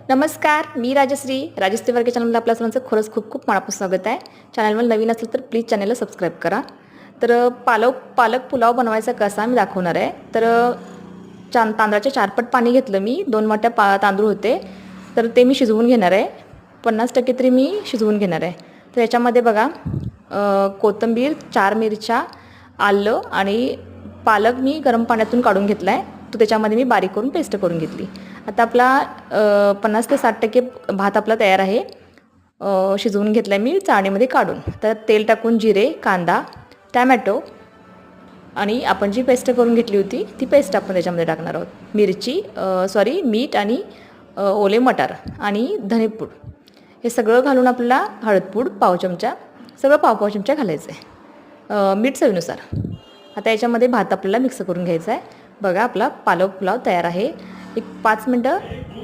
नमस्कार, मी राजश्री तिवारी चॅनलमध्ये आपल्या सर्वांचं खरंच खूप खूप मनापासून स्वागत आहे. चॅनलवर नवीन असेल तर प्लीज चॅनलला सबस्क्राईब करा. तर पालक पुलाव बनवायचा कसा मी दाखवणार आहे. तर तांदळाचे 4 पट पाणी घेतलं मी. 2 वाट्या तांदूळ होते. तर ते मी शिजवून घेणार आहे. 50% तरी मी शिजवून घेणार आहे. तर याच्यामध्ये बघा कोथिंबीर, 4 मिरच्या, आलं आणि पालक मी गरम पाण्यातून काढून घेतला आहे. तो त्याच्यामध्ये मी बारीक करून पेस्ट करून घेतली. आता आपला 50 ते 60% भात आपला तयार आहे. शिजवून घेतला आहे मी चाळणीमध्ये काढून. तर तेल टाकून जिरे, कांदा, टॅमॅटो आणि आपण जी पेस्ट करून घेतली होती ती पेस्ट आपण त्याच्यामध्ये टाकणार आहोत. मीठ आणि ओले मटार आणि धनेपूड हे सगळं घालून आपल्याला हळदपूड पाव चमचा, सगळं पाव चमचा घालायचं आहे. मीठ चवीनुसार. आता याच्यामध्ये भात आपल्याला मिक्स करून घ्यायचा आहे. बघा आपला पालक पुलाव तयार आहे. एक 5 मिनटं